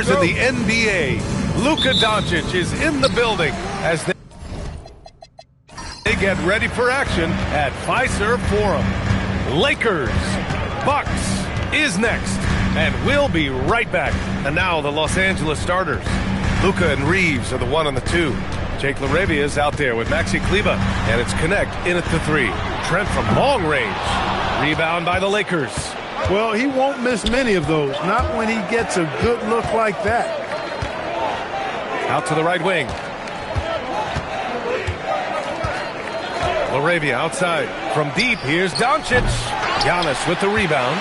stars in the NBA. Luka Doncic is in the building as they get ready for action at Fiserv Forum. Lakers, Bucks is next, and we'll be right back. And now the Los Angeles starters. Luka and Reeves are the 1 and the 2. Jake LaRavia is out there with Maxi Kleber, and it's Connect in at the 3. Trent from long range. Rebound by the Lakers. Well, he won't miss many of those, not when he gets a good look like that. Out to the right wing. LaRavia outside. From deep, here's Doncic. Giannis with the rebound.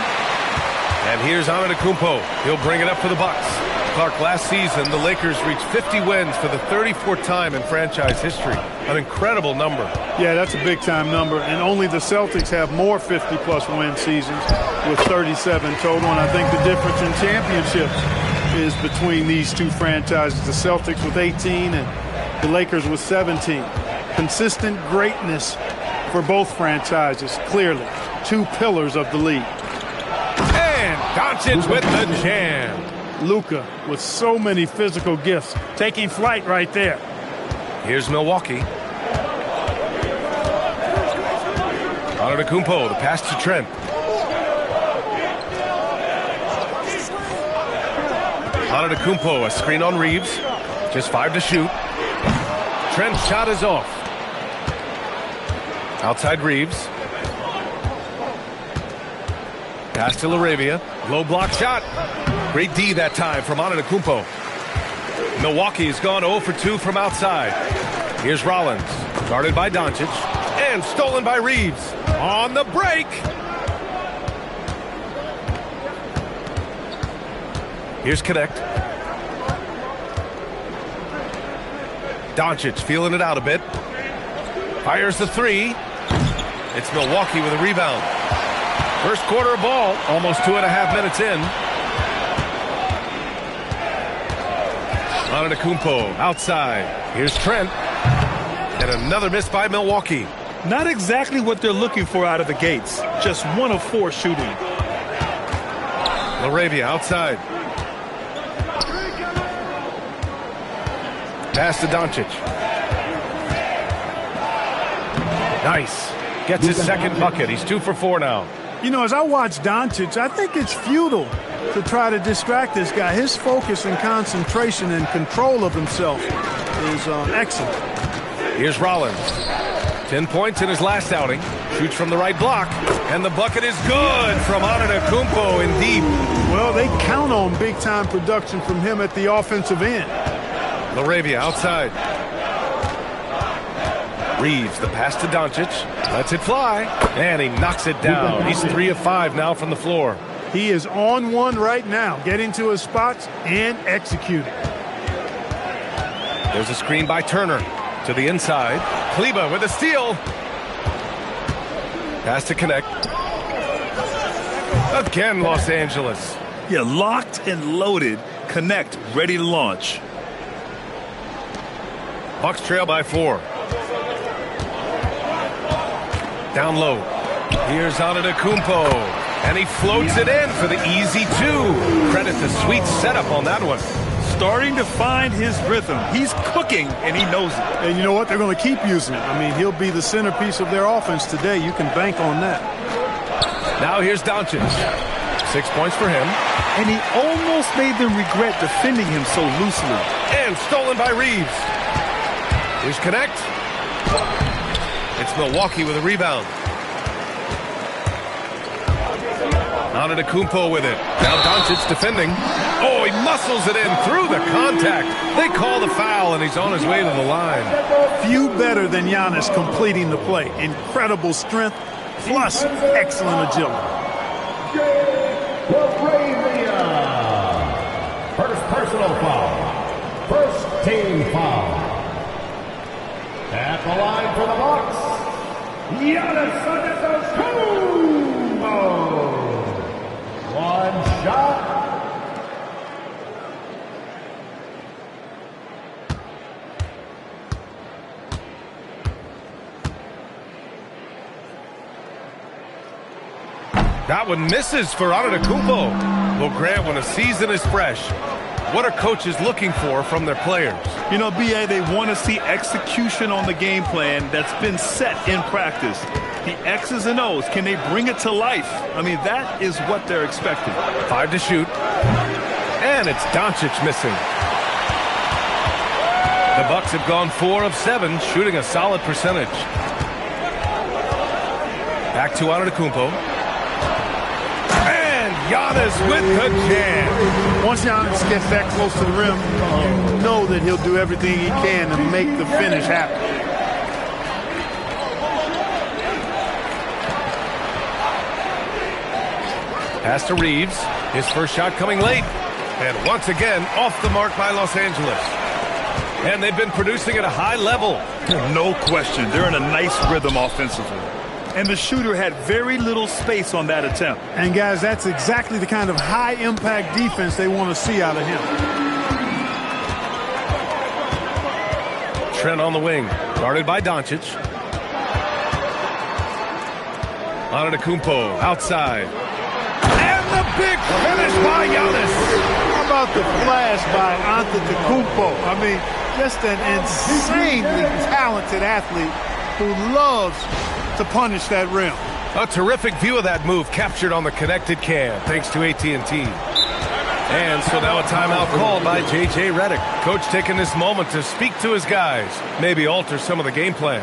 And here's Antetokounmpo. He'll bring it up for the Bucks. Clark, last season, the Lakers reached 50 wins for the 34th time in franchise history. An incredible number. Yeah, that's a big-time number, and only the Celtics have more 50-plus win seasons with 37 total, and I think the difference in championships is between these two franchises, the Celtics with 18 and the Lakers with 17. Consistent greatness for both franchises, clearly. Two pillars of the league. And Doncic with the jam. Luka with so many physical gifts, taking flight right there. Here's Milwaukee. Antetokounmpo, the pass to Trent. Antetokounmpo, a screen on Reeves. Just 5 to shoot. Trent's shot is off. Outside Reeves. Pass to LaRavia. Low block shot. Great D that time from Antetokounmpo. Milwaukee's gone 0 for 2 from outside. Here's Rollins. Guarded by Doncic. And stolen by Reeves. On the break. Here's Connect. Doncic feeling it out a bit. Fires the 3. It's Milwaukee with a rebound. First quarter ball, almost 2.5 minutes in. Antetokounmpo outside. Here's Trent. And another miss by Milwaukee. Not exactly what they're looking for out of the gates. Just 1 of 4 shooting. LaRavia outside. Pass to Doncic. Nice. Gets his second bucket. He's 2 for 4 now. You know, as I watch Doncic, I think it's futile to try to distract this guy. His focus and concentration and control of himself is excellent. Here's Rollins. 10 points in his last outing. Shoots from the right block. And the bucket is good from Antetokounmpo in deep. Well, they count on big-time production from him at the offensive end. LaRavia outside. Reeves, the pass to Doncic. Lets it fly. And he knocks it down. He's 3 of 5 now from the floor. He is on one right now, getting to his spots and executing. There's a screen by Turner to the inside. Kleber with a steal. Pass to Connect. Again, Los Angeles. Yeah, locked and loaded. Connect, ready to launch. Bucks trail by 4. Down low. Here's Antetokounmpo. And he floats it in for the easy 2. Credit the sweet setup on that one. Starting to find his rhythm. He's cooking, and he knows it. And you know what? They're going to keep using it. I mean, he'll be the centerpiece of their offense today. You can bank on that. Now here's Doncic. 6 points for him. And he almost made them regret defending him so loosely. And stolen by Reeves. Here's Connect. It's Milwaukee with a rebound. Antetokounmpo with it. Now Doncic defending. Oh, he muscles it in through the contact. They call the foul, and he's on his way to the line. Few better than Giannis completing the play. Incredible strength, plus excellent agility. First personal foul. First team foul. At the line for the Bucks, Giannis Antetokounmpo. One shot. That one misses for Antetokounmpo. Well, Grant, when a season is fresh, What are coaches looking for from their players? You know, B.A., they want to see execution on the game plan that's been set in practice. The X's and O's, can they bring it to life? I mean, that is what they're expecting. 5 to shoot. And it's Doncic missing. The Bucks have gone 4 of 7, shooting a solid percentage. Back to Antetokounmpo. And Giannis with the jam. Once Giannis gets that close to the rim, you know that he'll do everything he can to make the finish happen. Pass to Reeves. His first shot coming late. And once again, off the mark by Los Angeles. And they've been producing at a high level. No question. They're in a nice rhythm offensively. And the shooter had very little space on that attempt. And, guys, that's exactly the kind of high-impact defense they want to see out of him. Trent on the wing. Guarded by Doncic. Antetokounmpo outside. The big finish by Giannis. How about the flash by Antetokounmpo? I mean, just an insanely talented athlete who loves to punish that rim. A terrific view of that move captured on the connected cam, thanks to AT&T. And so now a timeout called by J.J. Redick. Coach taking this moment to speak to his guys, maybe alter some of the game plan.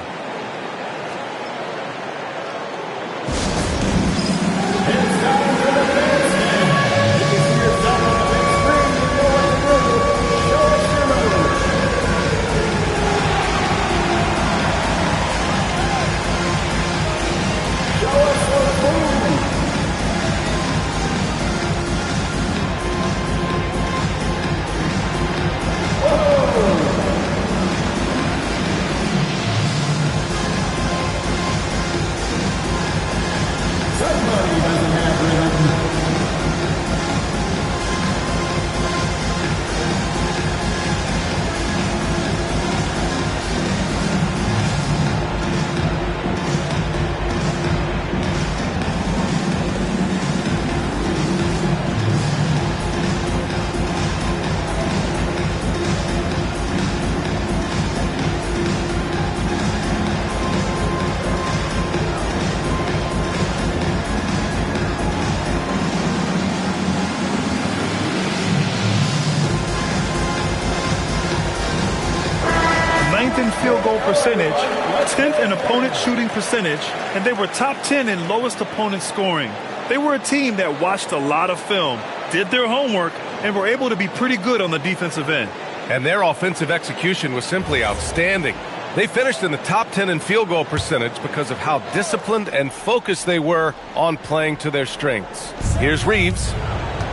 In field goal percentage, 10th in opponent shooting percentage, and they were top 10 in lowest opponent scoring. They were a team that watched a lot of film, did their homework, and were able to be pretty good on the defensive end. And their offensive execution was simply outstanding. They finished in the top 10 in field goal percentage because of how disciplined and focused they were on playing to their strengths. Here's Reeves,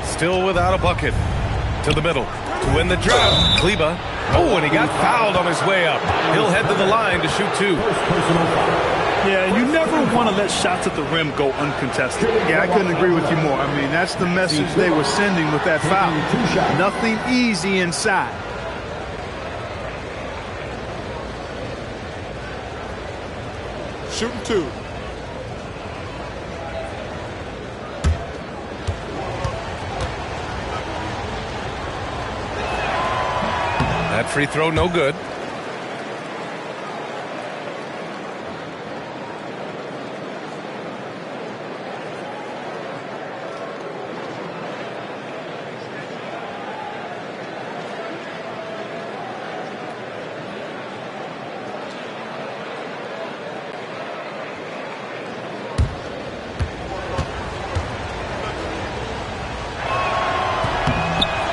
still without a bucket. To the middle, to win the drought. Kleba. Oh, and he got fouled on his way up. He'll head to the line to shoot 2. Yeah, you never want to let shots at the rim go uncontested. Yeah, I couldn't agree with you more. I mean, that's the message they were sending with that foul. Nothing easy inside. Shooting 2. That free throw, no good.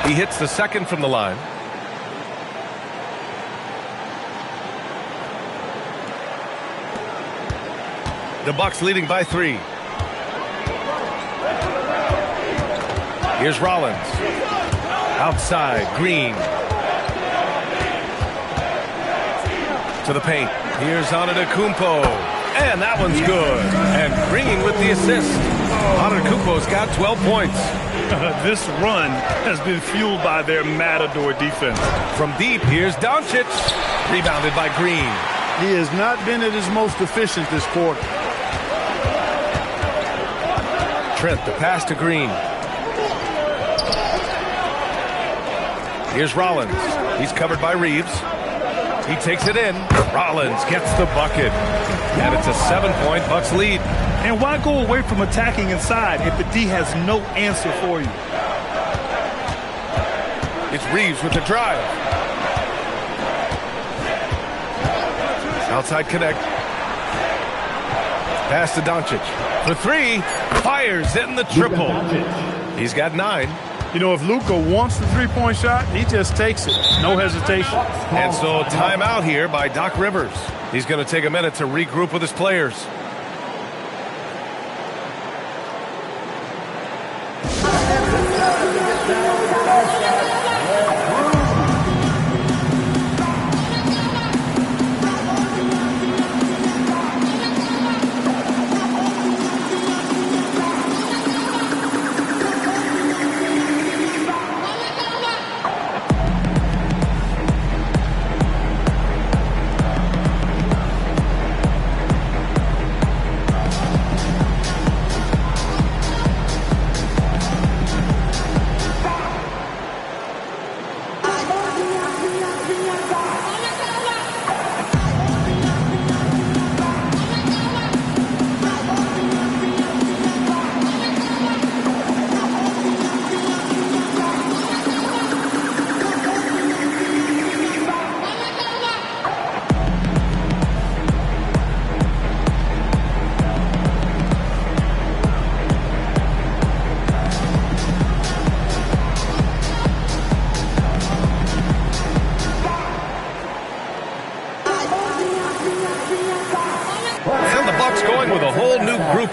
He hits the second from the line. The Bucks leading by 3. Here's Rollins. Outside, Green. To the paint. Here's Antetokounmpo. And that one's good. And Green with the assist. Antetokounmpo's got 12 points. This run has been fueled by their Matador defense. From deep, here's Doncic. Rebounded by Green. He has not been at his most efficient this quarter. Trent, the pass to Green. Here's Rollins. He's covered by Reeves. He takes it in. Rollins gets the bucket. And it's a 7-point Bucks lead. And why go away from attacking inside if the D has no answer for you? It's Reeves with the drive. Outside connect. Pass to Doncic. For three. Fires in the triple. He's got 9. You know, if Luka wants the three-point shot, he just takes it. No hesitation. And so timeout here by Doc Rivers. He's going to take a minute to regroup with his players.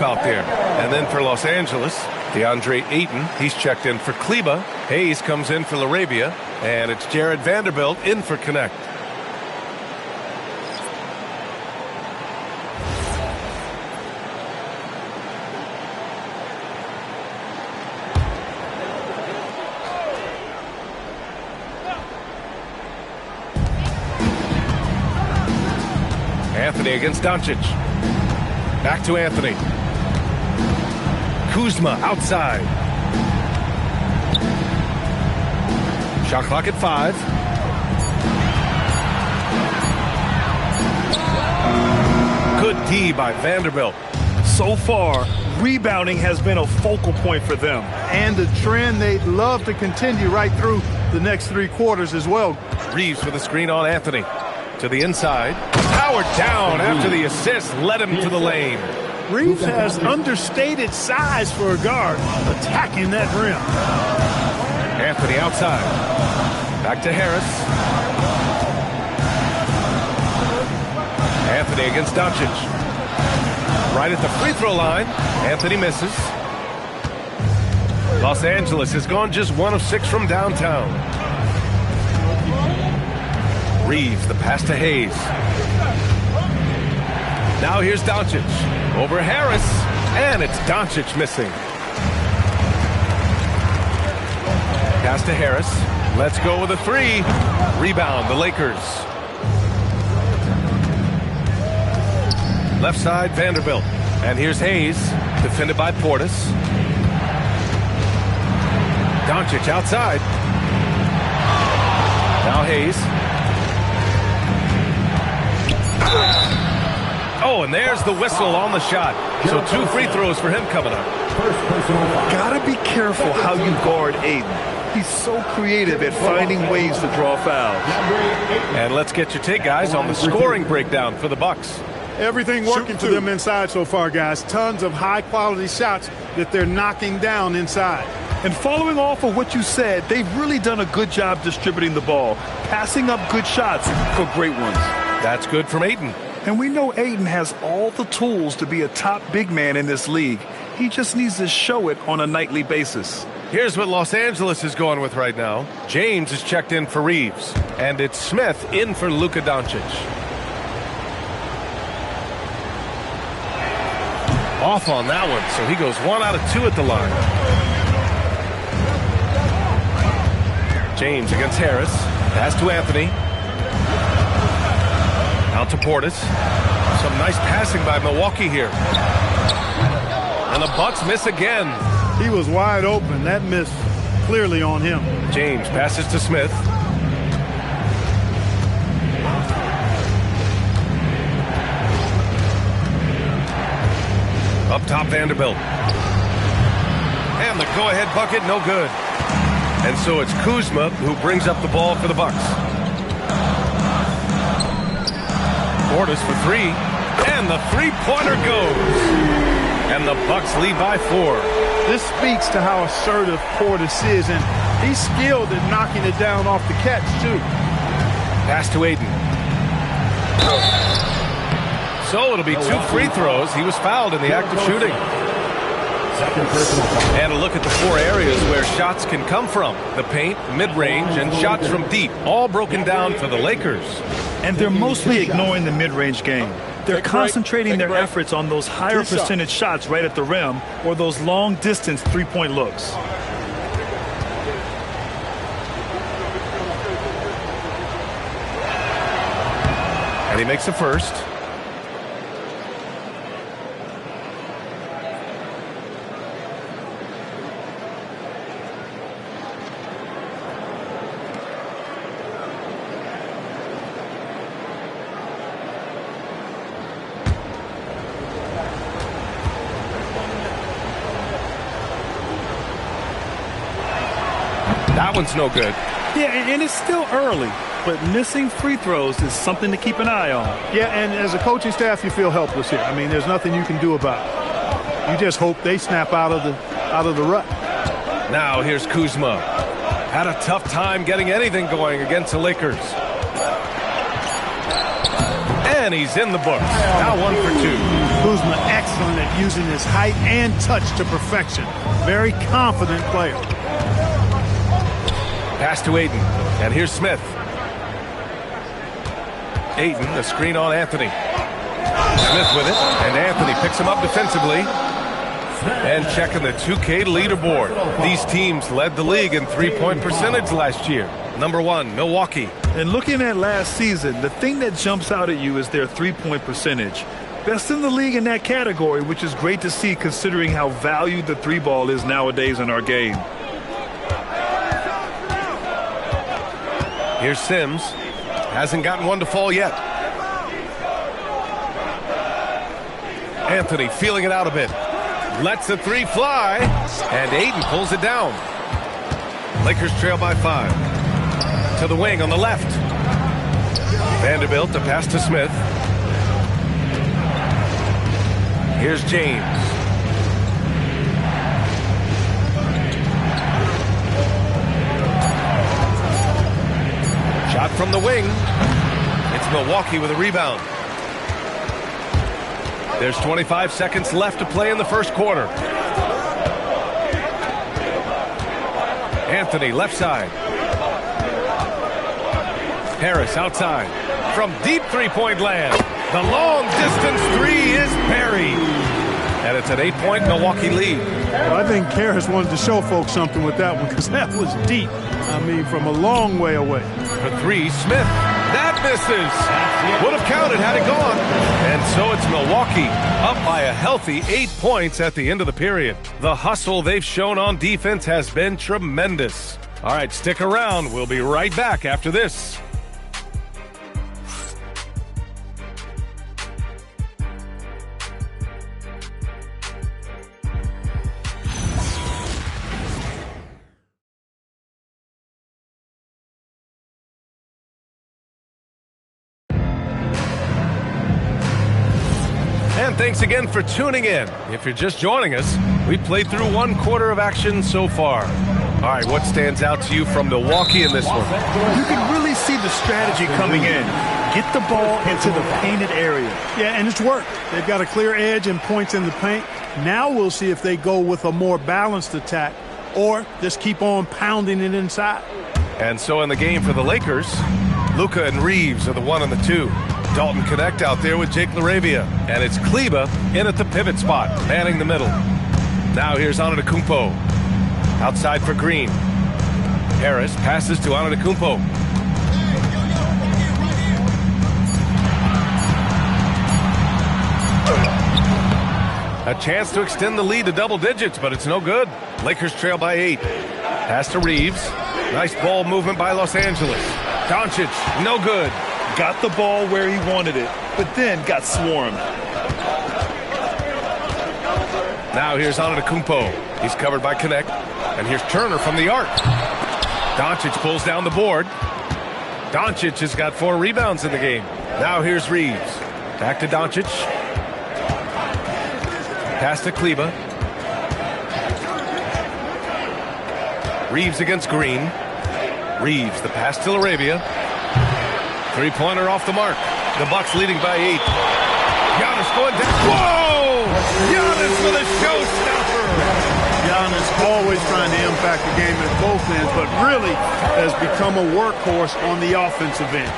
Out there. And then for Los Angeles, DeAndre Ayton, he's checked in for Kleba. Hayes comes in for LaRavia, and it's Jared Vanderbilt in for Connect. Anthony against Doncic. Back to Anthony. Kuzma outside. Shot clock at 5. Good D by Vanderbilt. So far, rebounding has been a focal point for them. And the trend they'd love to continue right through the next 3 quarters as well. Reeves with a screen on Anthony. To the inside. Powered down after the assist. Led him to the lane. Reeves has understated size for a guard, attacking that rim. Anthony outside. Back to Harris. Anthony against Doncic. Right at the free throw line. Anthony misses. Los Angeles has gone just 1 of 6 from downtown. Reeves, the pass to Hayes. Now here's Doncic. Over Harris, and it's Doncic missing. Pass to Harris. Let's go with a 3. Rebound, the Lakers. Left side, Vanderbilt. And here's Hayes, defended by Portis. Doncic outside. Now Hayes. Oh, and there's the whistle on the shot. So 2 free throws for him coming up. Gotta be careful how you guard Ayton. He's so creative at finding ways to draw fouls. And let's get your take, guys, on the scoring breakdown for the Bucks. Everything working for them inside so far, guys. Tons of high-quality shots that they're knocking down inside. And following off of what you said, they've really done a good job distributing the ball, passing up good shots for great ones. That's good from Ayton. And we know Ayton has all the tools to be a top big man in this league. He just needs to show it on a nightly basis. Here's what Los Angeles is going with right now. James is checked in for Reeves. And it's Smith in for Luka Doncic. Off on that one, so he goes 1 out of 2 at the line. James against Harris. Pass to Anthony. Out to Portis. Some nice passing by Milwaukee here. And the Bucks miss again. He was wide open. That miss clearly on him. James passes to Smith. Up top, Vanderbilt. And the go-ahead bucket, no good. And so it's Kuzma who brings up the ball for the Bucks. Portis for three. And the three-pointer goes. And the Bucks lead by 4. This speaks to how assertive Portis is, and he's skilled at knocking it down off the catch, too. Pass to Aiden. So it'll be 2 free throws. He was fouled in the act of shooting. And a look at the 4 areas where shots can come from. The paint, mid-range, and shots from deep. All broken down for the Lakers. And they're mostly ignoring the mid-range game. They're concentrating their efforts on those higher percentage shots right at the rim or those long-distance three-point looks. And he makes the first. That one's no good. Yeah, and it's still early, but missing free throws is something to keep an eye on. Yeah, and as a coaching staff, you feel helpless here. I mean, there's nothing you can do about it. You just hope they snap out of the rut. Now here's Kuzma. Had a tough time getting anything going against the Lakers. And he's in the books. Now 1 for 2. Kuzma excellent at using his height and touch to perfection. Very confident player. Pass to Aiden. And here's Smith. Aiden, the screen on Anthony. Smith with it. And Anthony picks him up defensively. And checking the 2K leaderboard. These teams led the league in three-point percentage last year. Number 1, Milwaukee. And looking at last season, the thing that jumps out at you is their three-point percentage. Best in the league in that category, which is great to see considering how valued the three ball is nowadays in our game. Here's Sims. Hasn't gotten one to fall yet. Anthony feeling it out a bit. Lets the 3 fly. And Aiden pulls it down. Lakers trail by 5. To the wing on the left. Vanderbilt to pass to Smith. Here's James. Shot from the wing. It's Milwaukee with a rebound. There's 25 seconds left to play in the first quarter. Anthony left side. Harris outside. From deep three-point land. The long distance 3 is buried. And it's an 8-point Milwaukee lead. Well, I think Harris wanted to show folks something with that one because that was deep. I mean, from a long way away. For 3, Smith. That misses. Would have counted had it gone. And so it's Milwaukee up by a healthy 8 points at the end of the period. The hustle they've shown on defense has been tremendous. All right, stick around. We'll be right back after this. And thanks again for tuning in. If you're just joining us, we played through 1 quarter of action so far. All right, what stands out to you from Milwaukee in this one? You can really see the strategy coming in. Get the ball into the painted area. Yeah, and it's worked. They've got a clear edge and points in the paint. Now we'll see if they go with a more balanced attack or just keep on pounding it inside. And so in the game for the Lakers, Luka and Reeves are the 1 and the 2. Dalton Connect out there with Jake LaRavia. And it's Kleba in at the pivot spot, manning the middle. Now here's Antetokounmpo. Outside for Green. Harris passes to Antetokounmpo. A chance to extend the lead to double digits, but it's no good. Lakers trail by 8. Pass to Reeves. Nice ball movement by Los Angeles. Doncic, no good. Got the ball where he wanted it, but then got swarmed. Now here's Antetokounmpo. He's covered by Connect. And here's Turner from the arc. Doncic pulls down the board. Doncic has got 4 rebounds in the game. Now here's Reeves. Back to Doncic. Pass to Kleba. Reeves against Green. Reeves, the pass to Arabia. Three-pointer off the mark. The Bucks leading by 8. Giannis going down. Whoa! Giannis with a showstopper. Giannis always trying to impact the game at both ends, but really has become a workhorse on the offensive end.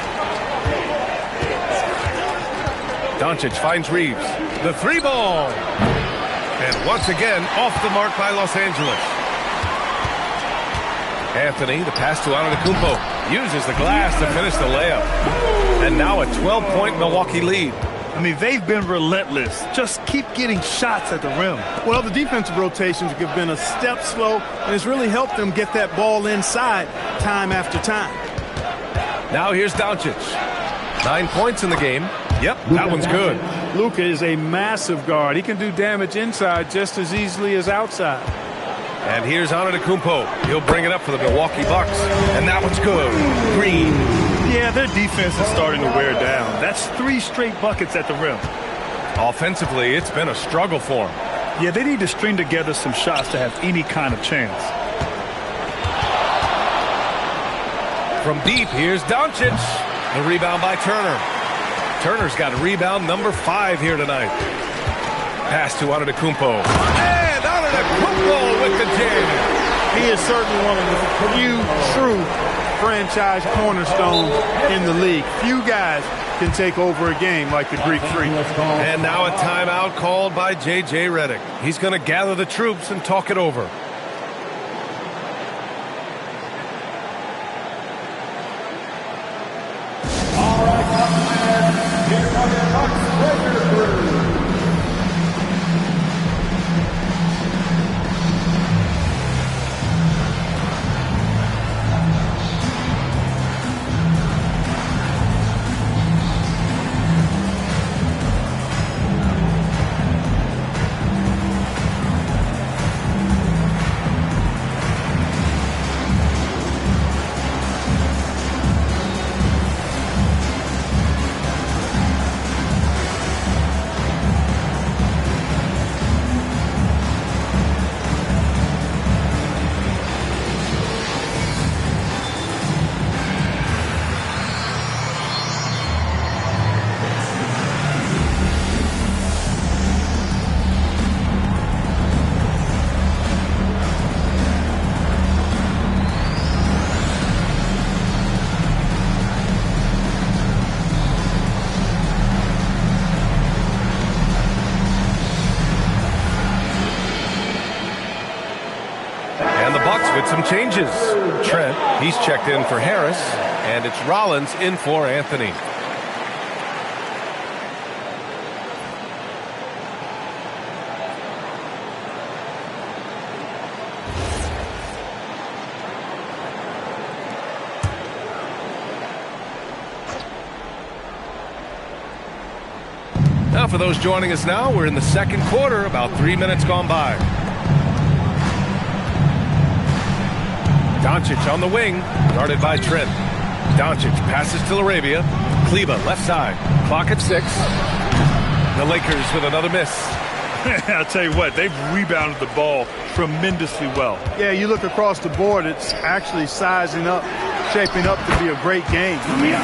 Doncic finds Reeves. The 3-ball. And once again, off the mark by Los Angeles. Anthony, the pass to Antetokounmpo, uses the glass to finish the layup. And now a 12-point Milwaukee lead. I mean, they've been relentless. Just keep getting shots at the rim. Well, the defensive rotations have been a step slow, and it's really helped them get that ball inside time after time. Now here's Doncic. 9 points in the game. Yep, that one's good. Luka is a massive guard. He can do damage inside just as easily as outside. And here's Antetokounmpo. He'll bring it up for the Milwaukee Bucks. And that one's good. Green. Yeah, their defense is starting to wear down. That's 3 straight buckets at the rim. Offensively, it's been a struggle for them. Yeah, they need to string together some shots to have any kind of chance. From deep, here's Doncic. The rebound by Turner. Turner's got rebound number 5 here tonight. Pass to Antetokounmpo. And Antetokounmpo with the jam. He is certainly one of the few true franchise cornerstones in the league. Few guys can take over a game like the Greek Freak. And now a timeout called by J.J. Redick. He's going to gather the troops and talk it over. All right, man. Here come your Bucks Breaker Crew. With some changes. Trent, he's checked in for Harris, and it's Rollins in for Anthony. Now for those joining us now, we're in the second quarter, about 3 minutes gone by. Doncic on the wing, guarded by Trent. Doncic passes to Arabia. Kleba, left side. Clock at 6. The Lakers with another miss. I'll tell you what, they've rebounded the ball tremendously well. Yeah, you look across the board, it's actually sizing up, shaping up to be a great game. I mean,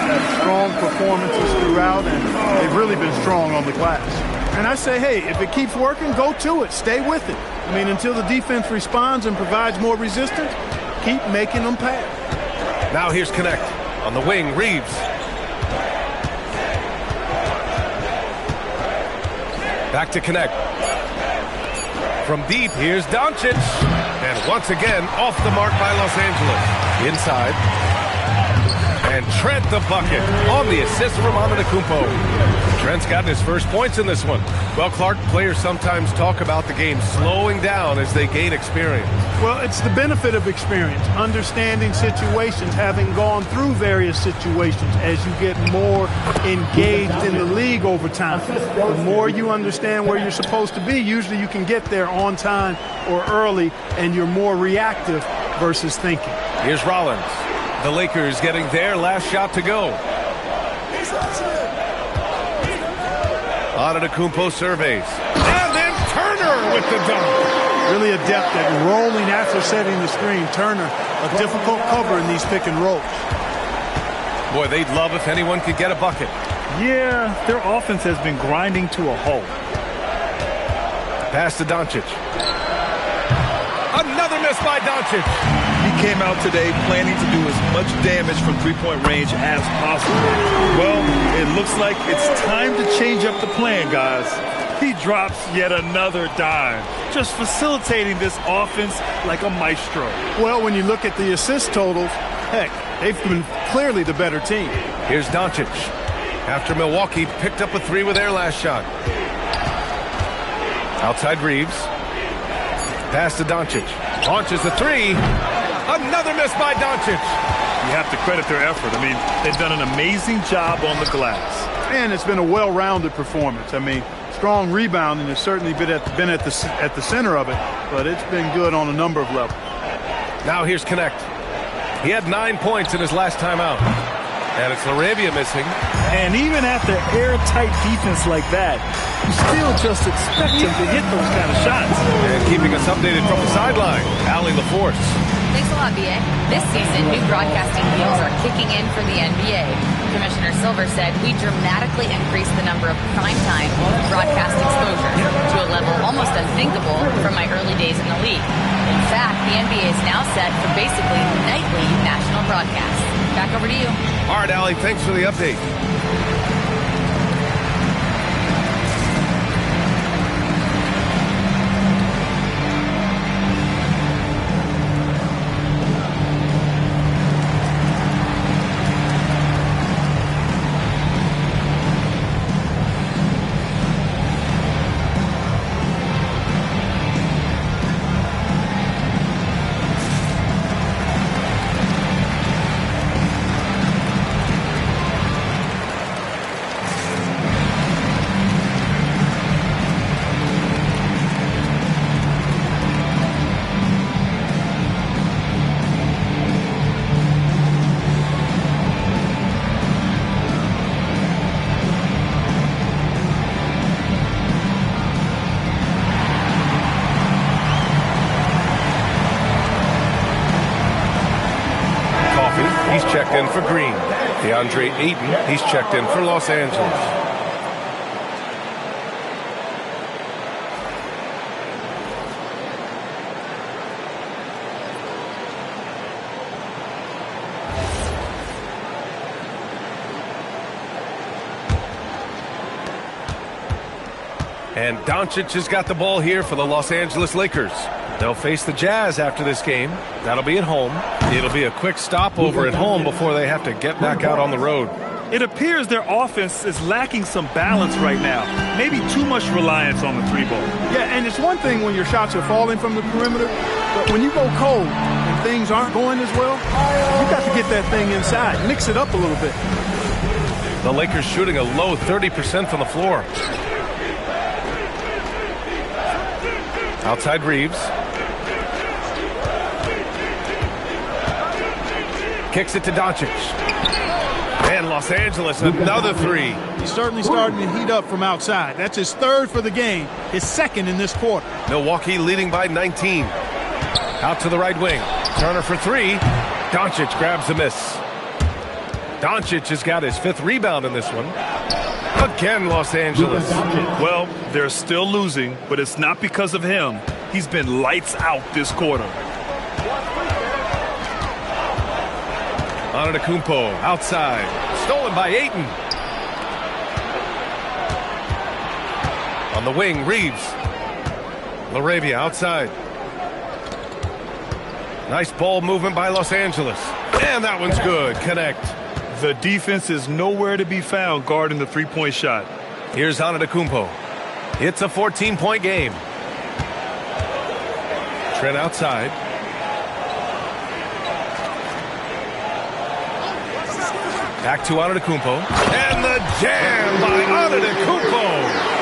strong performances throughout, and they've really been strong on the glass. And I say, hey, if it keeps working, go to it. Stay with it. I mean, until the defense responds and provides more resistance, keep making them pass. Now here's Connect. On the wing, Reeves. Back to Connect. From deep, here's Doncic. And once again, off the mark by Los Angeles. Inside. And Trent the bucket on the assist from Antetokounmpo. Trent's gotten his first points in this one. Well, Clark, players sometimes talk about the game slowing down as they gain experience. Well, it's the benefit of experience, understanding situations, having gone through various situations as you get more engaged in the league over time. The more you understand where you're supposed to be, usually you can get there on time or early, and you're more reactive versus thinking. Here's Rollins. The Lakers getting their last shot to go. Antetokounmpo surveys. And then Turner with the dunk. Really adept at rolling after setting the screen. Turner, a difficult cover in these pick and rolls. Boy, they'd love if anyone could get a bucket. Yeah, their offense has been grinding to a halt. Pass to Doncic. Another miss by Doncic. He came out today planning to do as much damage from three-point range as possible. Well, it looks like it's time to change up the plan, guys. He drops yet another dime, just facilitating this offense like a maestro. Well, when you look at the assist totals, heck, they've been clearly the better team. Here's Doncic. After Milwaukee picked up a three with their last shot. Outside Reeves. Pass to Doncic. Launches the three. Another miss by Doncic. You have to credit their effort. I mean, they've done an amazing job on the glass. And it's been a well-rounded performance. I mean, strong rebounding has certainly been at the center of it, but it's been good on a number of levels. Now here's Connect. He had 9 points in his last time out. And it's Laravia missing. And even after airtight defense like that, you still just expect him to hit those kind of shots. And keeping us updated from the sideline, Allie LaForce. Thanks a lot, BA. This season, new broadcasting deals are kicking in for the NBA. Commissioner Silver said we dramatically increased the number of primetime broadcast exposure to a level almost unthinkable from my early days in the league. In fact, the NBA is now set for basically nightly national broadcasts. Back over to you. All right, Allie, thanks for the update. He's checked in for Green. DeAndre Ayton, he's checked in for Los Angeles. And Doncic has got the ball here for the Los Angeles Lakers. They'll face the Jazz after this game. That'll be at home. It'll be a quick stopover at home before they have to get back out on the road. It appears their offense is lacking some balance right now. Maybe too much reliance on the three ball. Yeah, and it's one thing when your shots are falling from the perimeter, but when you go cold and things aren't going as well, you got to get that thing inside. Mix it up a little bit. The Lakers shooting a low 30% from the floor. Outside Reeves. Kicks it to Doncic. And Los Angeles, another three. He's certainly starting to heat up from outside. That's his third for the game, his second in this quarter. Milwaukee leading by 19. Out to the right wing. Turner for three. Doncic grabs the miss. Doncic has got his fifth rebound in this one. Again, Los Angeles. Well, they're still losing, but it's not because of him. He's been lights out this quarter. Antetokounmpo outside. Stolen by Ayton. On the wing, Reeves. Laravia outside. Nice ball movement by Los Angeles. And that one's good. Connect. The defense is nowhere to be found guarding the three-point shot. Here's Antetokounmpo. It's a 14-point game. Trent outside. Back to Antetokounmpo. And the jam by Antetokounmpo.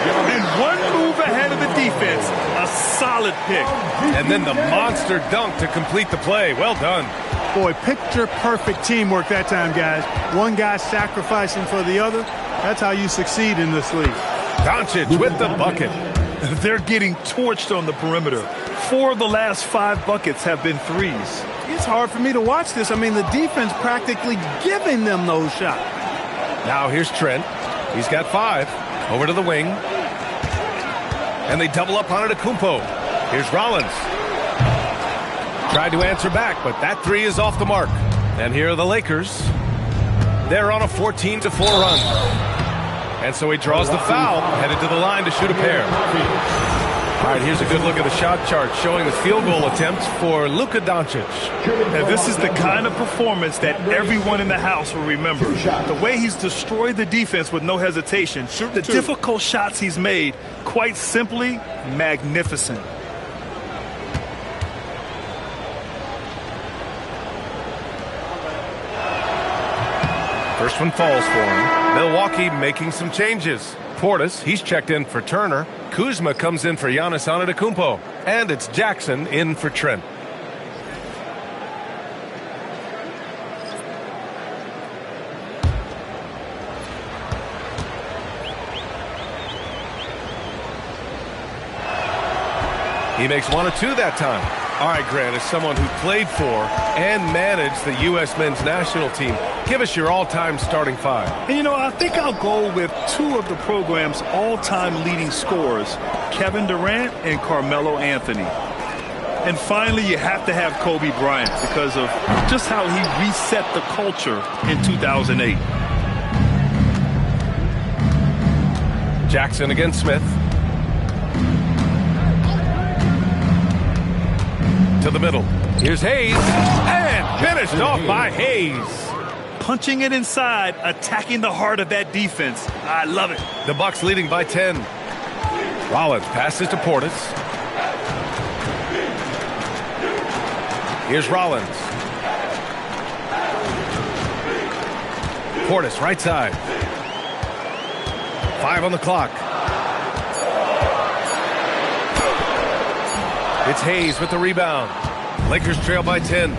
And one move ahead of the defense. A solid pick. And then the monster dunk to complete the play. Well done. Boy, picture-perfect teamwork that time, guys. One guy sacrificing for the other. That's how you succeed in this league. Doncic with the bucket. They're getting torched on the perimeter. 4 of the last 5 buckets have been threes. It's hard for me to watch this. I mean, the defense practically giving them those shots. Now here's Trent. He's got 5. Over to the wing. And they double up on Antetokounmpo. Here's Rollins. Tried to answer back, but that 3 is off the mark. And here are the Lakers. They're on a 14-4 run. And so he draws the foul, headed to the line to shoot a pair. All right, here's a good look at the shot chart showing the field goal attempts for Luka Doncic. And this is the kind of performance that everyone in the house will remember. The way he's destroyed the defense with no hesitation. The difficult shots he's made, quite simply, magnificent. First one falls for him. Milwaukee making some changes. Portis, he's checked in for Turner. Kuzma comes in for Giannis Antetokounmpo. And it's Jackson in for Trent. He makes 1 of 2 that time. All right, Grant, as someone who played for and managed the U.S. men's national team, give us your all-time starting 5. And, you know, I think I'll go with 2 of the program's all-time leading scorers, Kevin Durant and Carmelo Anthony. And finally, you have to have Kobe Bryant because of just how he reset the culture in 2008. Jackson against Smith. To the middle. Here's Hayes. And finished off by Hayes. Punching it inside, attacking the heart of that defense. I love it. The Bucks leading by 10. Rollins passes to Portis. Here's Rollins. Portis, right side. 5 on the clock. It's Hayes with the rebound. Lakers trail by 10.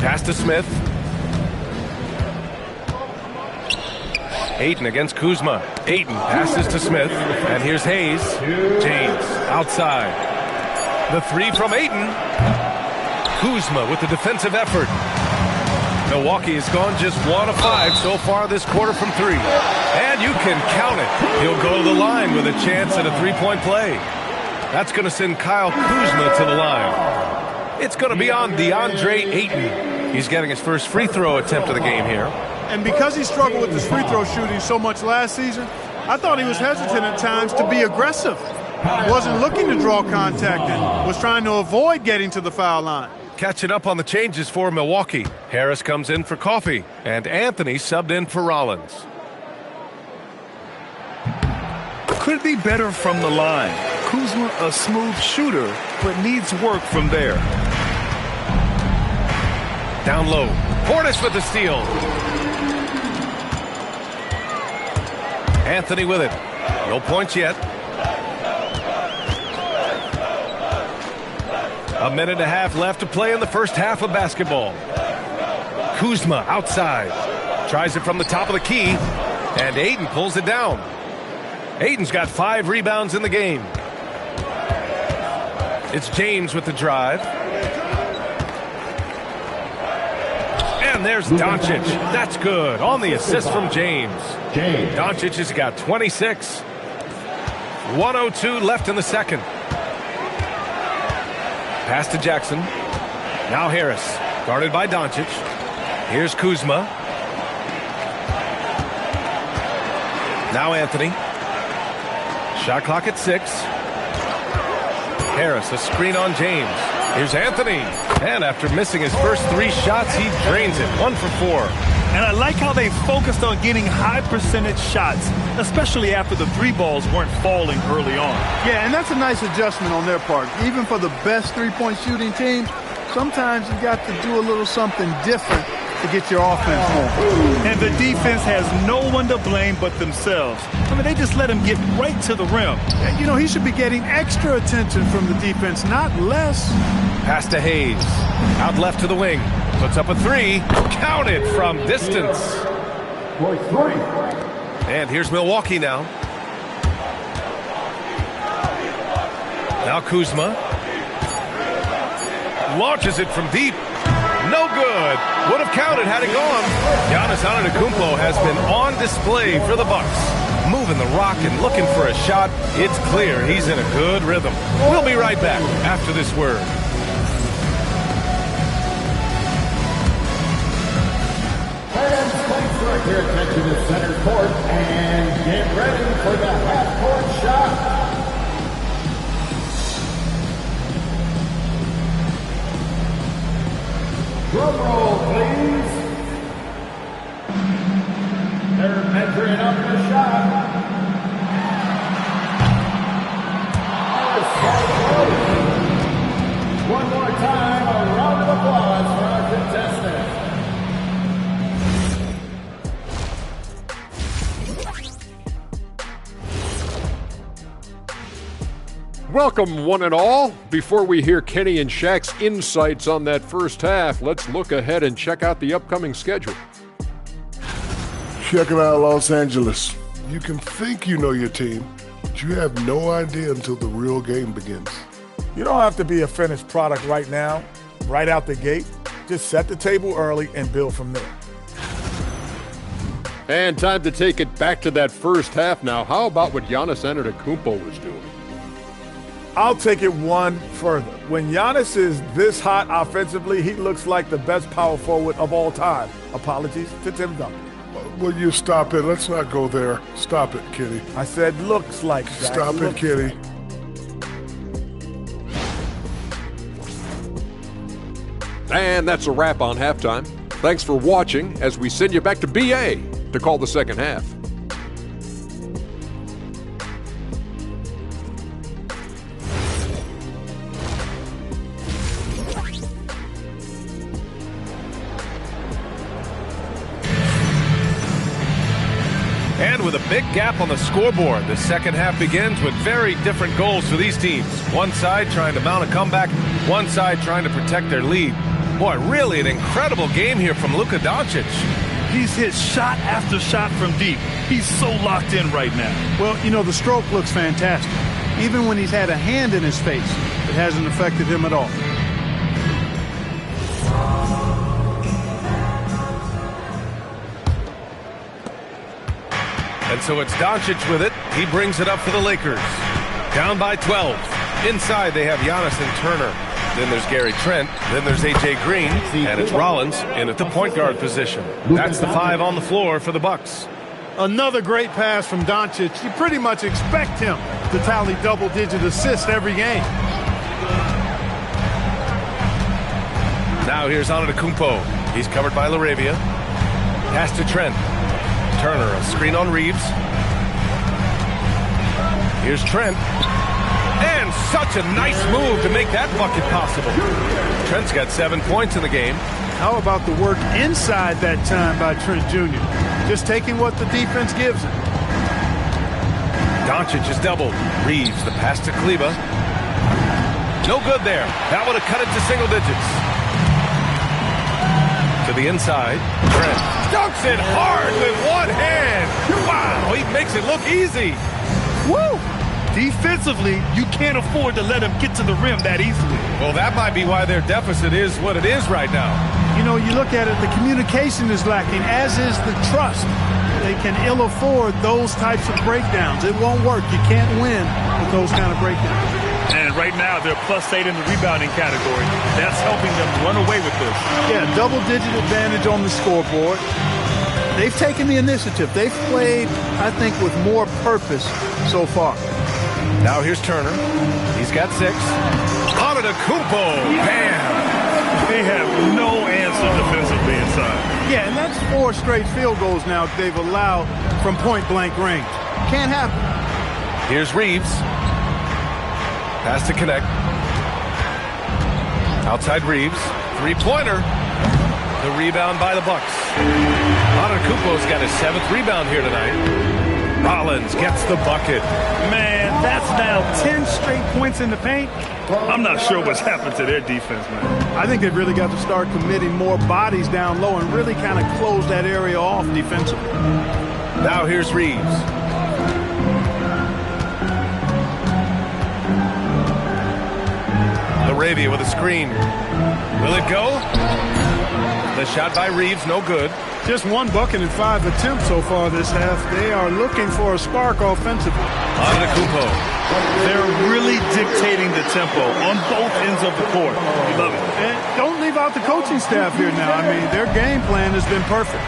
Pass to Smith. Ayton against Kuzma. Ayton passes to Smith. And here's Hayes. James outside. The 3 from Ayton. Kuzma with the defensive effort. Milwaukee has gone just 1 of 5 so far this quarter from 3. And you can count it. He'll go to the line with a chance at a 3-point play. That's going to send Kyle Kuzma to the line. It's going to be on DeAndre Ayton. He's getting his first free throw attempt of the game here. And because he struggled with his free throw shooting so much last season, I thought he was hesitant at times to be aggressive. He wasn't looking to draw contact and was trying to avoid getting to the foul line. Catching up on the changes for Milwaukee. Harris comes in for Coffey, and Anthony subbed in for Rollins. Could be better from the line. Kuzma a smooth shooter, but needs work from there. Down low. Portis with the steal. Anthony with it. No points yet. A minute and a half left to play in the first half of basketball. Kuzma outside. Tries it from the top of the key. And Ayton pulls it down. Ayton's got 5 rebounds in the game. It's James with the drive. And there's Doncic. That's good. On the assist from James. Doncic has got 26. 1:02 left in the second. Pass to Jackson. Now Harris. Guarded by Doncic. Here's Kuzma. Now Anthony. Shot clock at 6. Harris, a screen on James. Here's Anthony. And after missing his first 3 shots, he drains it. 1 for 4. And I like how they focused on getting high percentage shots, especially after the 3 balls weren't falling early on. Yeah, and that's a nice adjustment on their part. Even for the best three-point shooting teams, sometimes you got to do a little something different to get your offense more. And the defense has no one to blame but themselves. I mean, they just let him get right to the rim. You know, he should be getting extra attention from the defense, not less. Pass to Hayes. Out left to the wing. Puts up a 3. Counted from distance. And here's Milwaukee now. Now Kuzma. Launches it from deep. No good. Would have counted had it gone. Giannis Antetokounmpo has been on display for the Bucks. Moving the rock and looking for a shot. It's clear he's in a good rhythm. We'll be right back after this word. Fans, please direct your attention to center court and get ready for the half-court shot. Drum roll, please. They're measuring up the shot. One more time, a round of applause for our contestants. Welcome, one and all. Before we hear Kenny and Shaq's insights on that first half, let's look ahead and check out the upcoming schedule. Check it out, Los Angeles. You can think you know your team, but you have no idea until the real game begins. You don't have to be a finished product right now, right out the gate. Just set the table early and build from there. And time to take it back to that first half now. How about what Giannis Antetokounmpo was doing? I'll take it one further. When Giannis is this hot offensively, he looks like the best power forward of all time. Apologies to Tim Duncan. Will you stop it? Let's not go there. Stop it, Kitty. I said looks like. Jack. Stop it, Kitty. And that's a wrap on halftime. Thanks for watching as we send you back to BA to call the second half. And with a big gap on the scoreboard, the second half begins with very different goals for these teams. One side trying to mount a comeback, one side trying to protect their lead. Boy, really an incredible game here from Luka Doncic. He's hit shot after shot from deep. He's so locked in right now. Well, you know, the stroke looks fantastic. Even when he's had a hand in his face, it hasn't affected him at all. And so it's Doncic with it. He brings it up for the Lakers. Down by 12. Inside they have Giannis and Turner. Then there's Gary Trent. Then there's A.J. Green. And it's Rollins in at the point guard position. That's the 5 on the floor for the Bucks. Another great pass from Doncic. You pretty much expect him to tally double-digit assists every game. Now here's Antetokounmpo. He's covered by LaRavia. Pass to Trent. Turner, a screen on Reeves. Here's Trent. And such a nice move to make that bucket possible. Trent's got 7 points in the game. How about the work inside that time by Trent Jr.? Just taking what the defense gives him. Doncic is doubled. Reeves, the pass to Kleba. No good there. That would have cut it to single digits. To the inside. Trent dunks it hard with one hand. Wow, he makes it look easy. Woo! Defensively, you can't afford to let him get to the rim that easily. Well, that might be why their deficit is what it is right now. You know, you look at it, the communication is lacking, as is the trust. They can ill afford those types of breakdowns. It won't work. You can't win with those kind of breakdowns. And right now, they're +8 in the rebounding category. That's helping them run away with this. Yeah, double-digit advantage on the scoreboard. They've taken the initiative. They've played, I think, with more purpose so far. Now here's Turner. He's got 6. Antetokounmpo. Bam! They have no answer defensively inside. Yeah, and that's 4 straight field goals now they've allowed from point-blank range. Can't happen. Here's Reeves. Pass to connect. Outside Reeves. Three-pointer. The rebound by the Bucks. Antetokounmpo's got his 7th rebound here tonight. Rollins gets the bucket. Man, that's now 10 straight points in the paint. I'm not sure what's happened to their defense, man. I think they've really got to start committing more bodies down low and really kind of close that area off defensively. Now here's Reeves. Arabia with a screen. Will it go? The shot by Reeves, no good. Just 1 bucket in 5 attempts so far this half. They are looking for a spark offensively. Antetokounmpo. They're really dictating the tempo on both ends of the court. Love it. And don't leave out the coaching staff here now. I mean, their game plan has been perfect.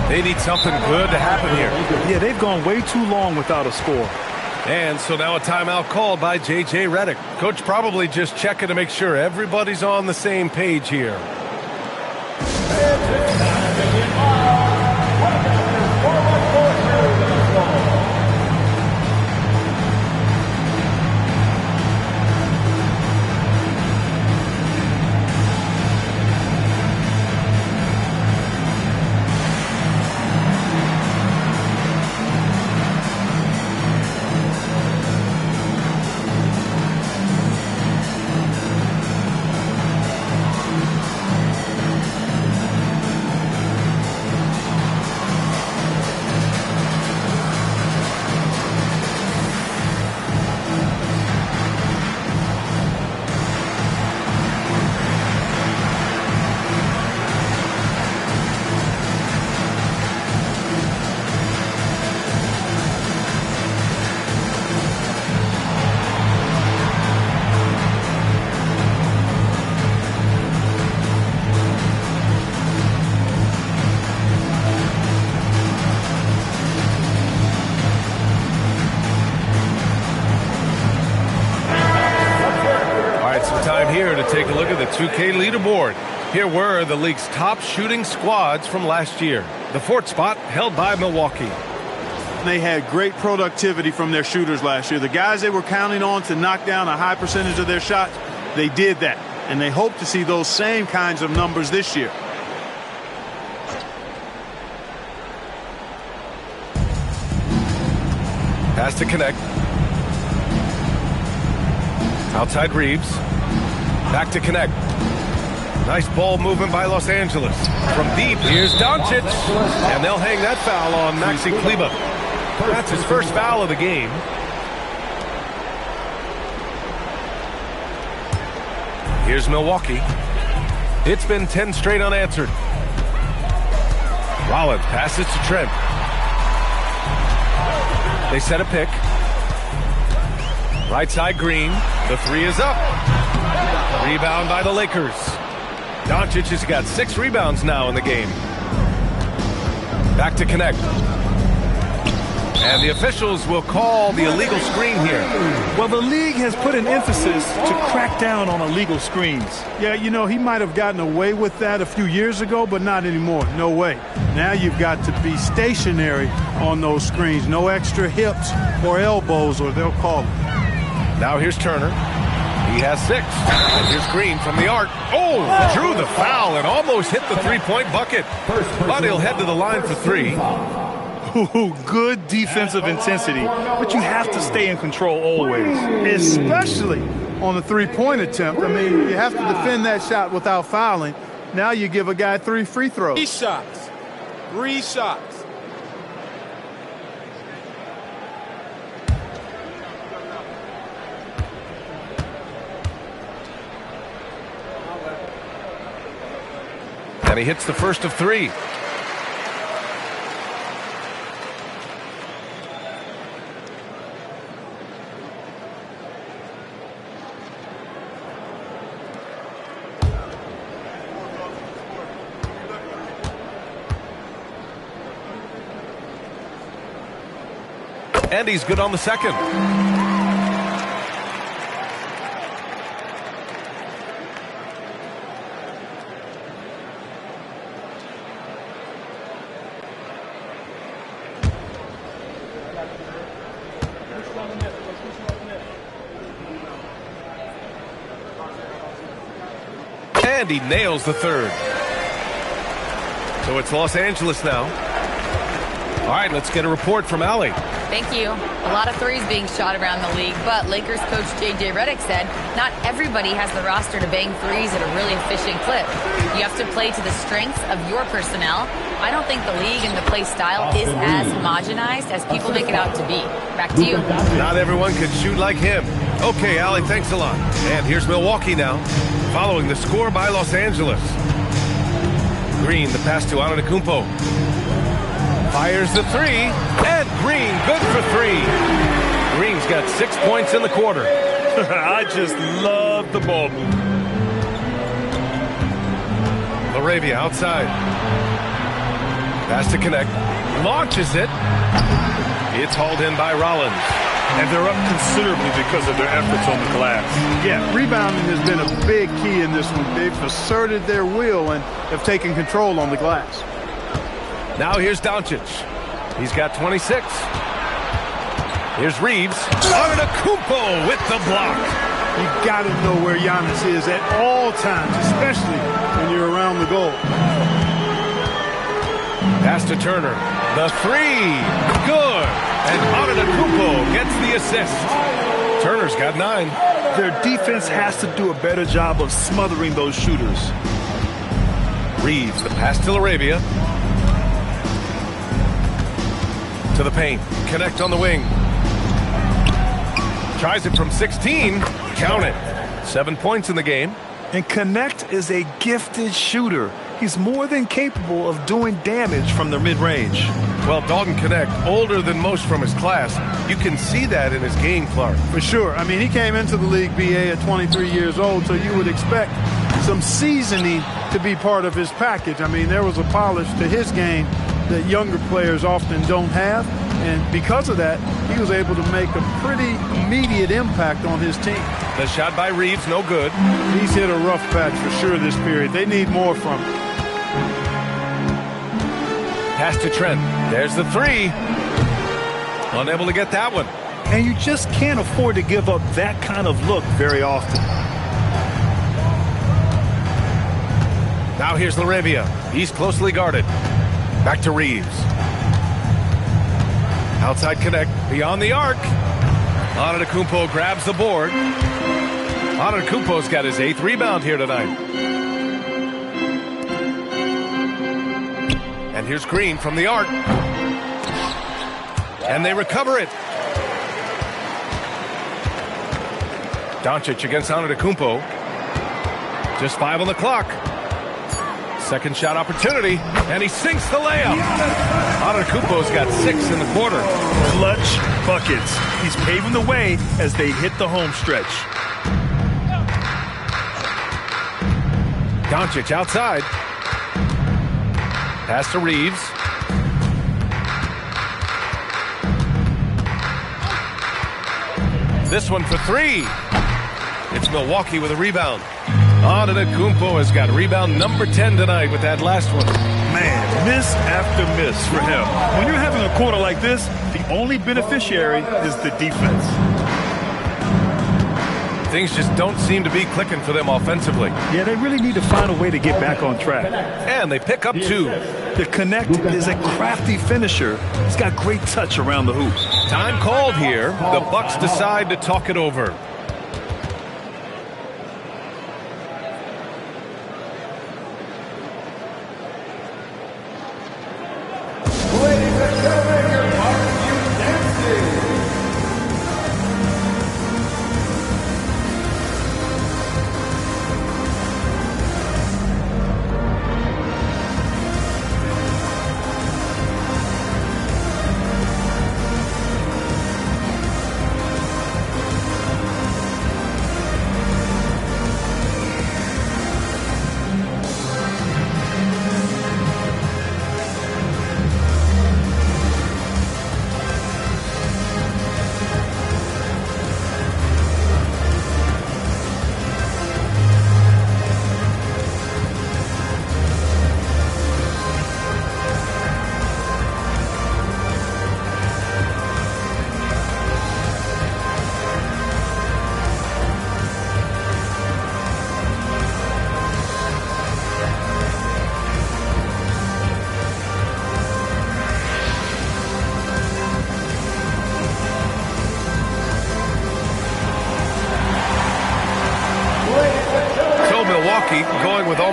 They need something good to happen here. Yeah, they've gone way too long without a score. And so now a timeout called by J.J. Redick. Coach probably just checking to make sure everybody's on the same page here. Here to take a look at the 2K leaderboard. Here were the league's top shooting squads from last year. The 4th spot held by Milwaukee. They had great productivity from their shooters last year. The guys they were counting on to knock down a high percentage of their shots, they did that. And they hope to see those same kinds of numbers this year. Pass to connect. Outside Reeves. Back to connect. Nice ball movement by Los Angeles. From deep, here's Doncic. And they'll hang that foul on Maxi Kleber. That's his first foul of the game. Here's Milwaukee. It's been 10 straight unanswered. Rollins passes to Trent. They set a pick. Right side Green. The 3 is up. Rebound by the Lakers. Doncic has got 6 rebounds now in the game. Back to connect. And the officials will call the illegal screen here. Well, the league has put an emphasis to crack down on illegal screens. Yeah, you know, he might have gotten away with that a few years ago, but not anymore. No way. Now you've got to be stationary on those screens. No extra hips or elbows, or they'll call it. Now here's Turner. He has 6. And here's Green from the arc. Oh, drew the foul and almost hit the 3-point bucket. But he'll head to the line for 3. Ooh, good defensive intensity, but you have to stay in control always. Especially on the 3-point attempt. I mean, you have to defend that shot without fouling. Now you give a guy 3 free throws. 3 shots. 3 shots. And he hits the first of 3. And he's good on the second. and he nails the third. So it's Los Angeles now. All right, let's get a report from Allie. Thank you. A lot of threes being shot around the league, but Lakers coach J.J. Redick said not everybody has the roster to bang threes at a really efficient clip. You have to play to the strengths of your personnel. I don't think the league and the play style is as homogenized as people make it out to be. Back to you. Not everyone can shoot like him. Okay, Allie, thanks a lot. And here's Milwaukee now, following the score by Los Angeles. Green, the pass to Antetokounmpo. Fires the three, and Green good for three. Green's got 6 points in the quarter. I just love the ball move. Laravia outside. Pass to connect. Launches it. It's hauled in by Rollins. And they're up considerably because of their efforts on the glass. Yeah, rebounding has been a big key in this one. They've asserted their will and have taken control on the glass. Now here's Doncic. He's got 26. Here's Reeves. Antetokounmpo with the block. You got to know where Giannis is at all times, especially when you're around the goal. Pass to Turner. The three. Good. And Antetokounmpo gets the assist. Turner's got 9. Their defense has to do a better job of smothering those shooters. Reeves, the pass to Laravia. To the paint. Connect on the wing. Tries it from 16. Count it. 7 points in the game. And Connect is a gifted shooter. He's more than capable of doing damage from the mid-range. Well, Dalton Connect, older than most from his class. You can see that in his game, Clark. For sure. I mean, he came into the league, BA, at 23 years old, so you would expect some seasoning to be part of his package. I mean, there was a polish to his game that younger players often don't have, and because of that, he was able to make a pretty immediate impact on his team. The shot by Reeves, no good. He's hit a rough patch for sure this period. They need more from him. Pass to Trent. There's the three. Unable to get that one. And you just can't afford to give up that kind of look very often. Now here's Laravia. He's closely guarded. Back to Reeves. Outside connect. Beyond the arc. Antetokounmpo grabs the board. Antetokounmpo's got his 8th rebound here tonight. And here's Green from the arc. And they recover it. Doncic against Antetokounmpo. Just 5 on the clock. Second shot opportunity, and he sinks the layup. Antetokounmpo's got 6 in the quarter. Clutch buckets. He's paving the way as they hit the home stretch. Doncic outside. Pass to Reeves. This one for 3. It's Milwaukee with a rebound. Antetokounmpo has got rebound number 10 tonight with that last one. Man, miss after miss for him. When you're having a quarter like this, the only beneficiary is the defense. Things just don't seem to be clicking for them offensively. Yeah, they really need to find a way to get back on track. And they pick up 2. The Connect is a crafty finisher. He's got great touch around the hoop. Time called here. The Bucks decide to talk it over.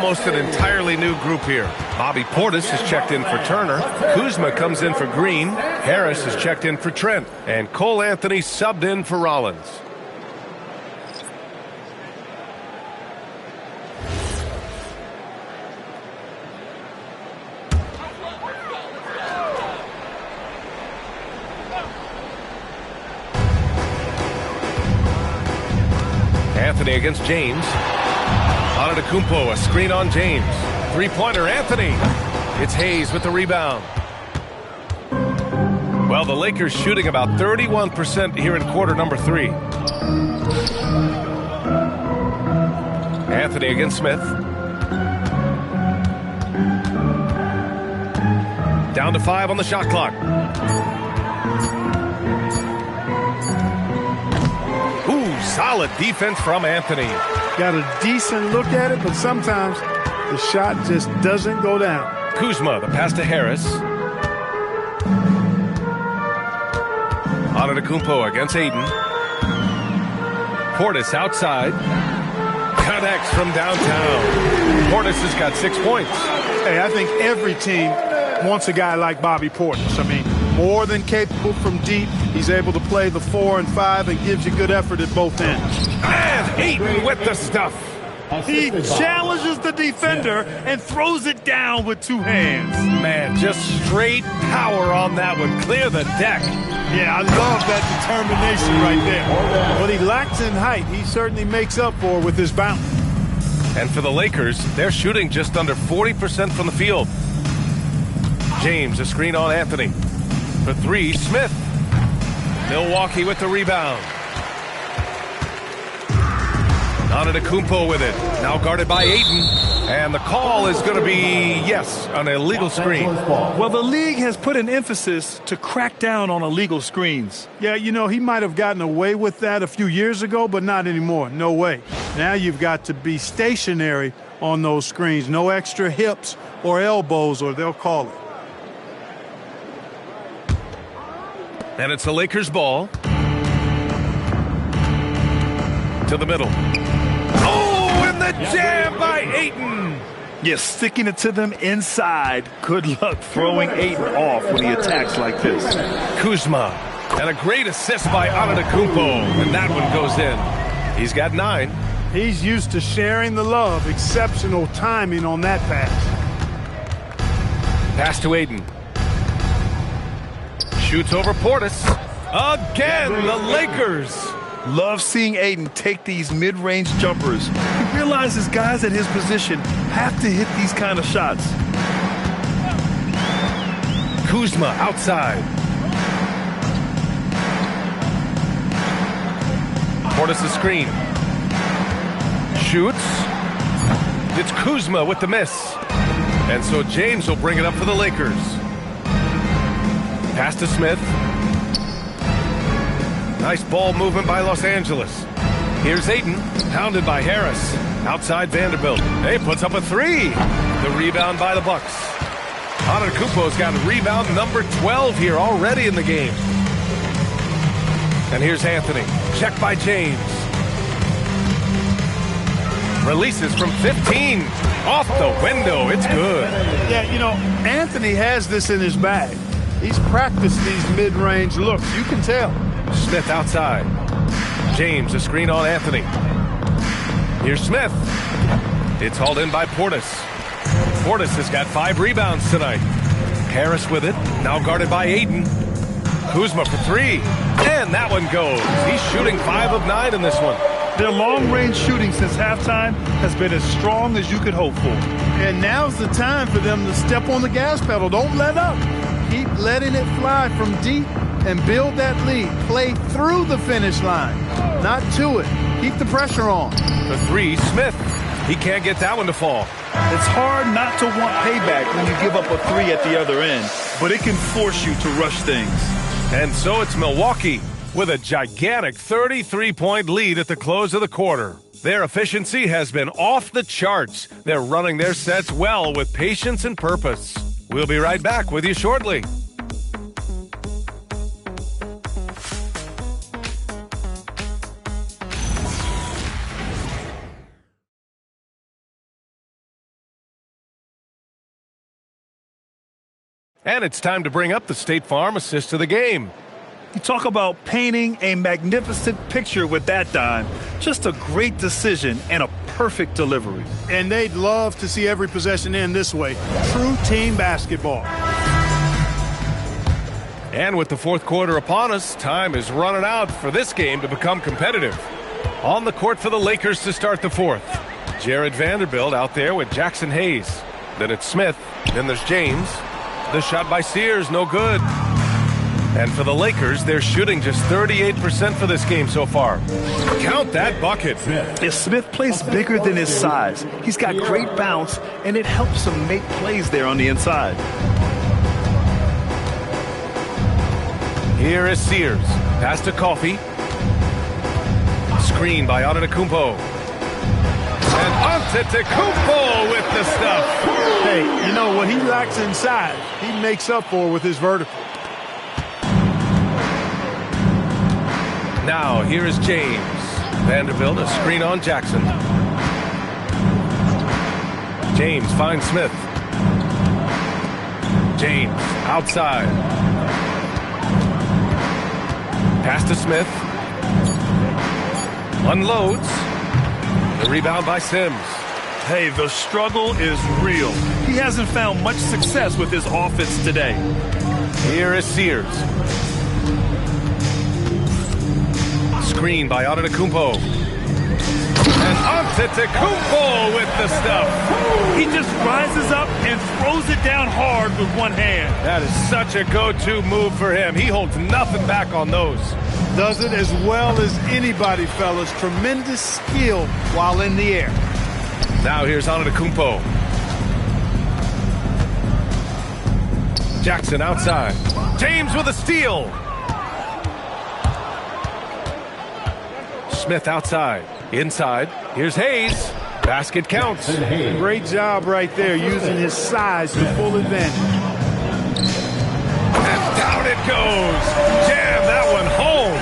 almost an entirely new group here. Bobby Portis has checked in for Turner. Kuzma comes in for Green. Harris has checked in for Trent. And Cole Anthony subbed in for Rollins. Anthony against James. Antetokounmpo, a screen on James. Three-pointer, Anthony. It's Hayes with the rebound. Well, the Lakers shooting about 31% here in quarter number 3. Anthony against Smith. Down to 5 on the shot clock. Ooh, solid defense from Anthony. Got a decent look at it, but sometimes the shot just doesn't go down. Kuzma, the pass to Harris. Antetokounmpo against Aiden. Portis outside. Connects from downtown. Portis has got 6 points. Hey, I think every team wants a guy like Bobby Portis. I mean, more than capable from deep. He's able to play the 4 and 5 and gives you good effort at both ends. And Aiden with the stuff. He challenges the defender and throws it down with 2 hands. Man, just straight power on that one. Clear the deck. Yeah, I love that determination right there. What he lacks in height, he certainly makes up for with his bounce. And for the Lakers, they're shooting just under 40% from the field. James, a screen on Anthony. For 3, Smith. Milwaukee with the rebound. Antetokounmpo with it. Now guarded by Ayton. And the call is going to be, yes, an illegal screen. Well, the league has put an emphasis to crack down on illegal screens. Yeah, you know, he might have gotten away with that a few years ago, but not anymore. No way. Now you've got to be stationary on those screens. No extra hips or elbows, or they'll call it. And it's the Lakers' ball. To the middle. Oh, and the jam by Ayton. Yes, sticking it to them inside. Good luck throwing Ayton off when he attacks like this. Kuzma. And a great assist by Antetokounmpo. And that one goes in. He's got 9. He's used to sharing the love. Exceptional timing on that pass. Pass to Ayton. Shoots over Portis. Again, the Lakers. Love seeing Ayton take these mid-range jumpers. He realizes guys at his position have to hit these kind of shots. Kuzma outside. Portis the screen. Shoots. It's Kuzma with the miss. And so James will bring it up for the Lakers. Pass to Smith. Nice ball movement by Los Angeles. Here's Ayton, pounded by Harris. Outside Vanderbilt. Hey, puts up a 3. The rebound by the Bucks. Antetokounmpo's got rebound number 12 here already in the game. And here's Anthony. Checked by James. Releases from 15. Off the window. It's good. Yeah, you know, Anthony has this in his bag. He's practiced these mid-range looks. You can tell. Smith outside. James, a screen on Anthony. Here's Smith. It's hauled in by Portis. Portis has got 5 rebounds tonight. Harris with it. Now guarded by Ayton. Kuzma for 3. And that one goes. He's shooting 5 of 9 in this one. Their long-range shooting since halftime has been as strong as you could hope for. And now's the time for them to step on the gas pedal. Don't let up. Keep letting it fly from deep and build that lead. Play through the finish line, not to it. Keep the pressure on. The 3, Smith. He can't get that one to fall. It's hard not to want payback when you give up a 3 at the other end, but it can force you to rush things. And so it's Milwaukee with a gigantic 33-point lead at the close of the quarter. Their efficiency has been off the charts. They're running their sets well with patience and purpose. We'll be right back with you shortly. And it's time to bring up the State Farm assist of the game. You talk about painting a magnificent picture with that dime. Just a great decision and a perfect delivery. And they'd love to see every possession end this way. True team basketball. And with the fourth quarter upon us, time is running out for this game to become competitive. On the court for the Lakers to start the fourth. Jared Vanderbilt out there with Jackson Hayes. Then it's Smith. Then there's James. The shot by Sears, no good. And for the Lakers, they're shooting just 38% for this game so far. Count that bucket. If Smith plays bigger than his size, he's got great bounce, and it helps him make plays there on the inside. Here is Sears. Pass to Coffey. Screen by Antetokounmpo. And Antetokounmpo with the stuff. Hey, you know what he lacks inside, he makes up for with his vertical. Now, here is James. Vanderbilt, a screen on Jackson. James finds Smith. James, outside. Pass to Smith. Unloads. The rebound by Sims. Hey, the struggle is real. He hasn't found much success with his offense today. Here is Sears. Screen by Antetokounmpo. And Antetokounmpo with the stuff. He just rises up and throws it down hard with one hand. That is such a go-to move for him. He holds nothing back on those. Does it as well as anybody, fellas. Tremendous skill while in the air. Now here's Antetokounmpo. Jackson outside. James with a steal. Smith outside. Inside. Here's Hayes. Basket counts. Great job right there, using his size to full advantage. And down it goes. Jam that one home.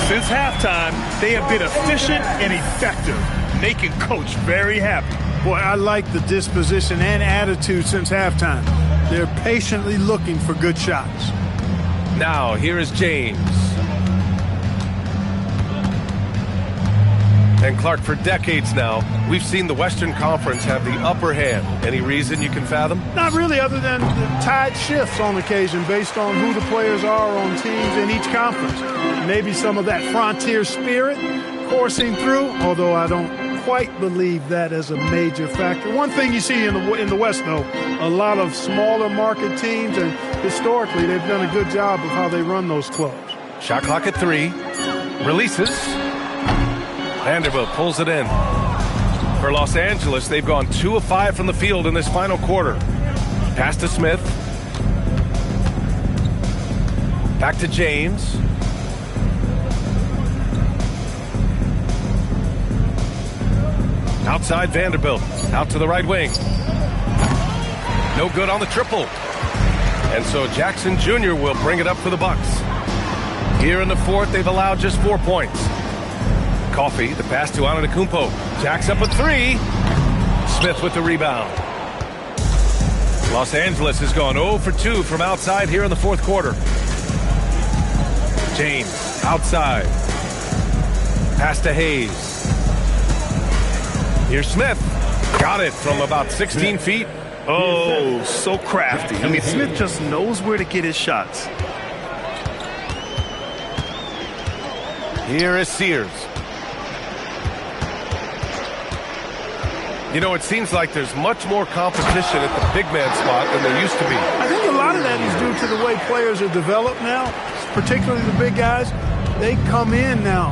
Since halftime, they have been efficient and effective, making Coach very happy. Boy, I like the disposition and attitude since halftime. They're patiently looking for good shots. Now, here is James. And Clark, for decades now, we've seen the Western Conference have the upper hand. Any reason you can fathom? Not really, other than the tide shifts on occasion based on who the players are on teams in each conference. Maybe some of that frontier spirit coursing through, although I don't quite believe that as a major factor. One thing you see in the West, though, a lot of smaller market teams, and historically they've done a good job of how they run those clubs. Shot clock at 3. Releases. Vanderbilt pulls it in. For Los Angeles, they've gone 2 of 5 from the field in this final quarter. Pass to Smith. Back to James. Outside Vanderbilt. Out to the right wing. No good on the triple. And so Jackson Jr. will bring it up for the Bucks. Here in the fourth, they've allowed just 4 points. Coffey, the pass to Antetokounmpo. Jacks up a 3. Smith with the rebound. Los Angeles has gone 0 for 2 from outside here in the fourth quarter. James, outside. Pass to Hayes. Here's Smith. Got it from about 16 feet. Oh, so crafty. I mean, Smith just knows where to get his shots. Here is Sears. You know, it seems like there's much more competition at the big man spot than there used to be. I think a lot of that is due to the way players are developed now, particularly the big guys. They come in now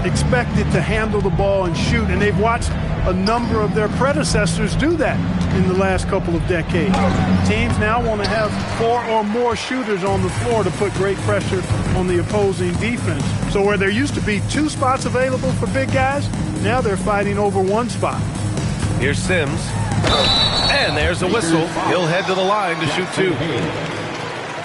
expected to handle the ball and shoot, and they've watched a number of their predecessors do that in the last couple of decades. Teams now want to have 4 or more shooters on the floor to put great pressure on the opposing defense. So where there used to be 2 spots available for big guys, now they're fighting over 1 spot. Here's Sims. And there's a whistle. He'll head to the line to shoot 2.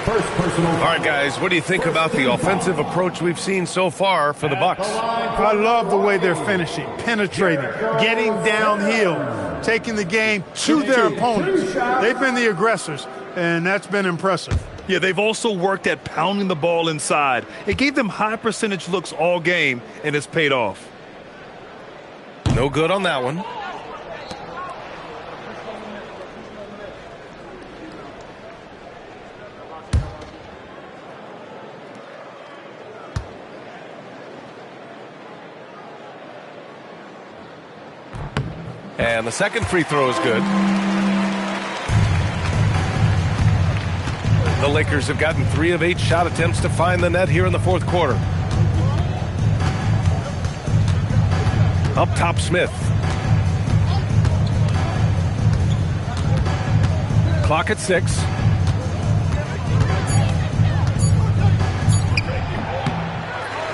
first personal. All right, guys, what do you think about the offensive approach we've seen so far for the Bucks? I love the way they're finishing, penetrating, getting downhill, taking the game to their opponents. They've been the aggressors, and that's been impressive. Yeah, they've also worked at pounding the ball inside. It gave them high percentage looks all game, and it's paid off. No good on that one. And the second free throw is good. The Lakers have gotten 3 of 8 shot attempts to find the net here in the fourth quarter. Up top, Smith. Clock at 6.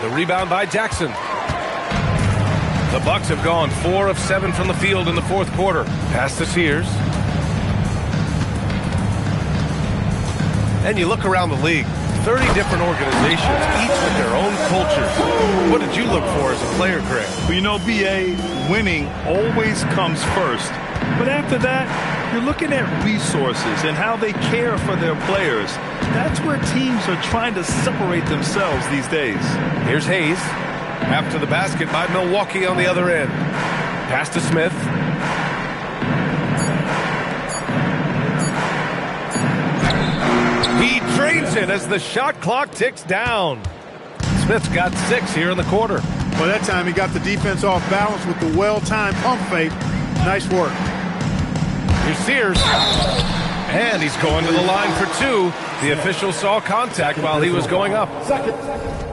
The rebound by Jackson. The Bucks have gone 4 of 7 from the field in the fourth quarter. Pass to Sears. And you look around the league, 30 different organizations, each with their own cultures. What did you look for as a player, Craig? Well, you know, B.A., winning always comes first. But after that, you're looking at resources and how they care for their players. That's where teams are trying to separate themselves these days. Here's Hayes. After the basket by Milwaukee on the other end. Pass to Smith. He drains it as the shot clock ticks down. Smith's got 6 here in the quarter. Well, that time he got the defense off balance with the well-timed pump fake. Nice work. Here's Sears. And he's going to the line for 2. The official saw contact while he was going up. Second.